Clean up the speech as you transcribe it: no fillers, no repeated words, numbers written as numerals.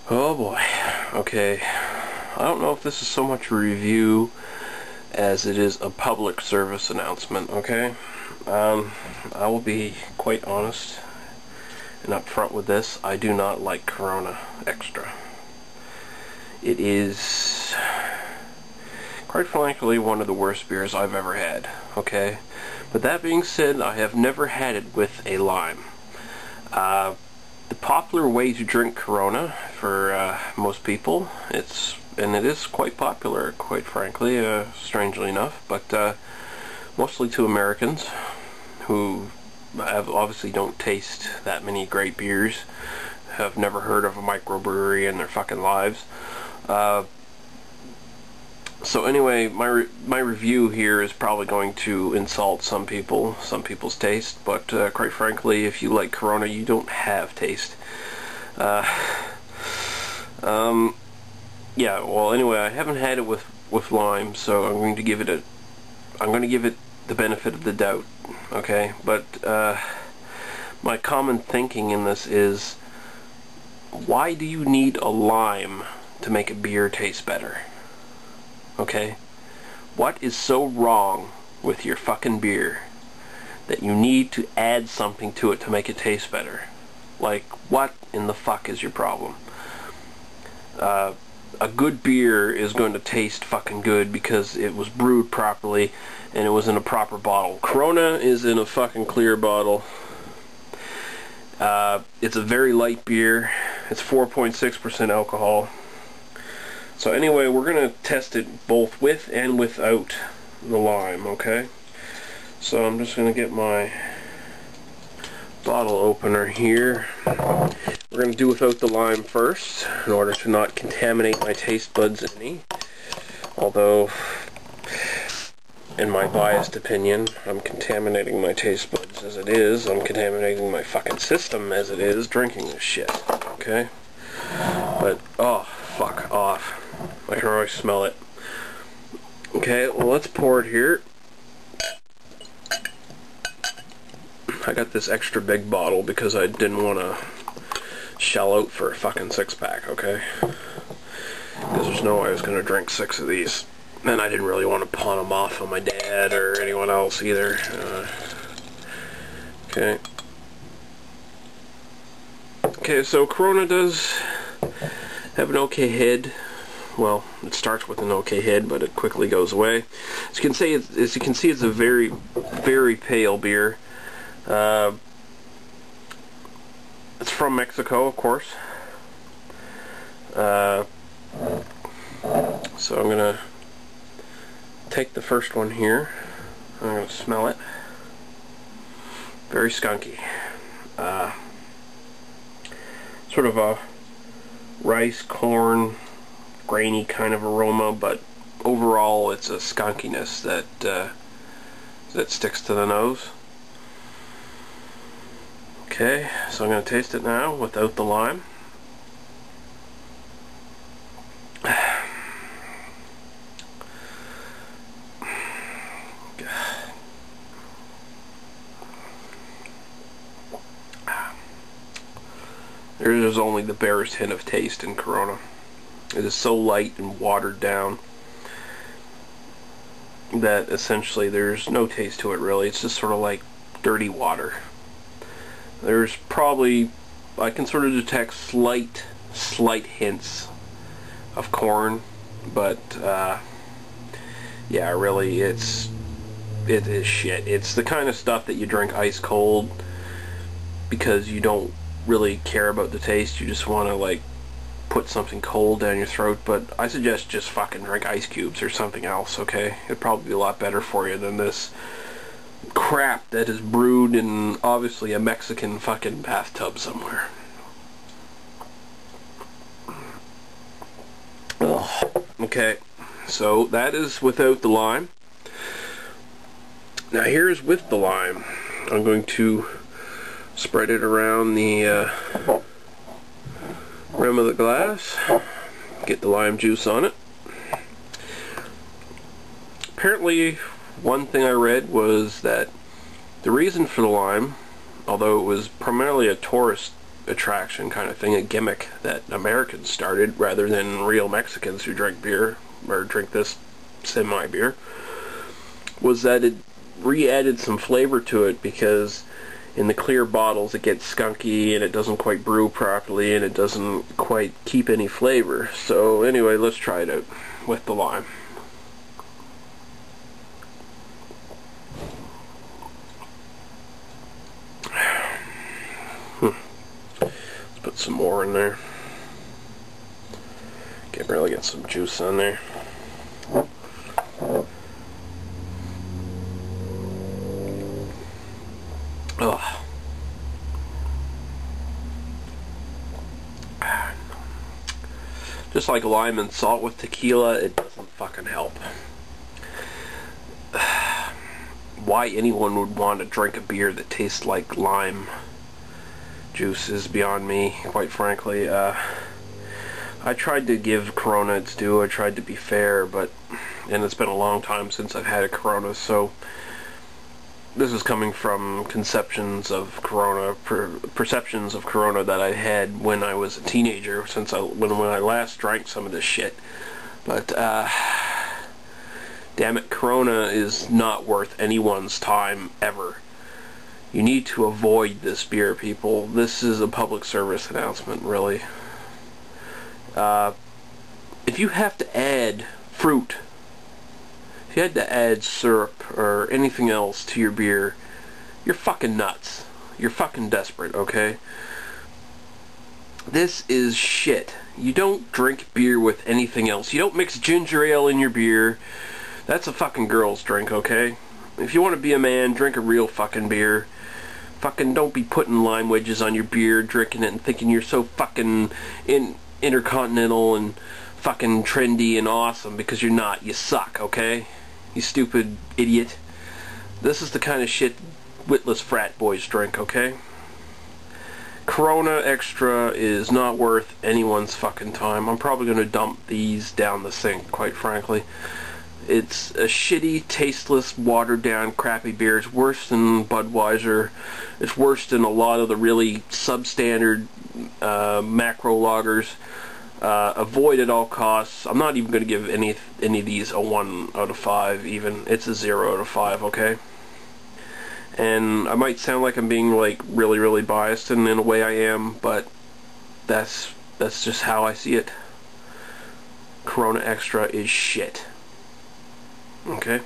Oh boy. Okay. I don't know if this is so much a review as it is a public service announcement, okay? I will be quite honest and upfront with this. I do not like Corona Extra. It is, quite frankly, one of the worst beers I've ever had, okay? But that being said, I have never had it with a lime. The popular way to drink Corona for most people, it is quite popular, quite frankly, strangely enough, but mostly to Americans who obviously don't taste that many great beers, have never heard of a microbrewery in their fucking lives. So anyway, my review here is probably going to insult some people's taste, but quite frankly, if you like Corona, you don't have taste. Yeah. Well, anyway, I haven't had it with lime, so I'm going to give it the benefit of the doubt. Okay, but my common thinking in this is, why do you need a lime to make a beer taste better? Okay? What is so wrong with your fucking beer that you need to add something to it to make it taste better? Like, what in the fuck is your problem? A good beer is going to taste fucking good because it was brewed properly and it was in a proper bottle. Corona is in a fucking clear bottle. It's a very light beer. It's 4.6% alcohol. So anyway, we're going to test it both with and without the lime, okay? So I'm just going to get my bottle opener here. We're going to do without the lime first, in order to not contaminate my taste buds any. Although, in my biased opinion, I'm contaminating my taste buds as it is. I'm contaminating my fucking system as it is, drinking this shit, okay? But, oh, fuck off. I can already smell it. Okay, well, let's pour it here. I got this extra big bottle because I didn't want to shell out for a fucking six-pack, okay? Because there's no way I was going to drink 6 of these. And I didn't really want to pawn them off on my dad or anyone else either. Okay. Okay, so Corona does have an okay head. Well, it starts with an okay head, but it quickly goes away. As you can see, it's a very, very pale beer. It's from Mexico, of course. So I'm gonna take the first one here. I'm gonna smell it. Very skunky. Sort of a rice, corn, grainy kind of aroma, but overall it's a skunkiness that sticks to the nose. Okay, so I'm going to taste it now without the lime. There is only the barest hint of taste in Corona. It is so light and watered down that essentially there's no taste to it really. It's just sort of like dirty water. There's probably, I can sort of detect slight hints of corn, but yeah, really it is shit. It's the kind of stuff that you drink ice cold because you don't really care about the taste. You just want to like put something cold down your throat, but I suggest just fucking drink ice cubes or something else, okay? It'd probably be a lot better for you than this crap that is brewed in obviously a Mexican fucking bathtub somewhere. Ugh. Okay, so that is without the lime. Now here's with the lime. I'm going to spread it around the rim of the glass, get the lime juice on it. Apparently, one thing I read was that the reason for the lime, although it was primarily a tourist attraction kind of thing, a gimmick that Americans started rather than real Mexicans who drink beer, or drink this semi-beer, was that it re-added some flavor to it, because in the clear bottles it gets skunky and it doesn't quite brew properly and it doesn't quite keep any flavor. So anyway, let's try it out with the lime. Let's put some more in there. Really get some juice on there. Oh. Just like lime and salt with tequila, it doesn't fucking help. Why anyone would want to drink a beer that tastes like lime juice is beyond me, quite frankly. I tried to give Corona its due. I tried to be fair, and it's been a long time since I've had a Corona, so this is coming from conceptions of Corona, perceptions of Corona that I had when I was a teenager, when I last drank some of this shit. But damn it, Corona is not worth anyone's time ever. You need to avoid this beer, people. This is a public service announcement, really. If you have to add fruit, if you had to add syrup or anything else to your beer, you're fucking nuts. You're fucking desperate, okay? This is shit. You don't drink beer with anything else. You don't mix ginger ale in your beer. That's a fucking girl's drink, okay? If you want to be a man, drink a real fucking beer. Fucking don't be putting lime wedges on your beer, drinking it and thinking you're so fucking intercontinental and fucking trendy and awesome, because you're not. You suck, okay? You stupid idiot. This is the kind of shit witless frat boys drink, okay? Corona Extra is not worth anyone's fucking time. I'm probably going to dump these down the sink, quite frankly. It's a shitty, tasteless, watered-down, crappy beer. It's worse than Budweiser. It's worse than a lot of the really substandard macro lagers. Avoid at all costs. I'm not even going to give any of these a 1 out of 5 even. It's a 0 out of 5, okay? And I might sound like I'm being like really biased, and in a way I am, but that's just how I see it. Corona Extra is shit. Okay?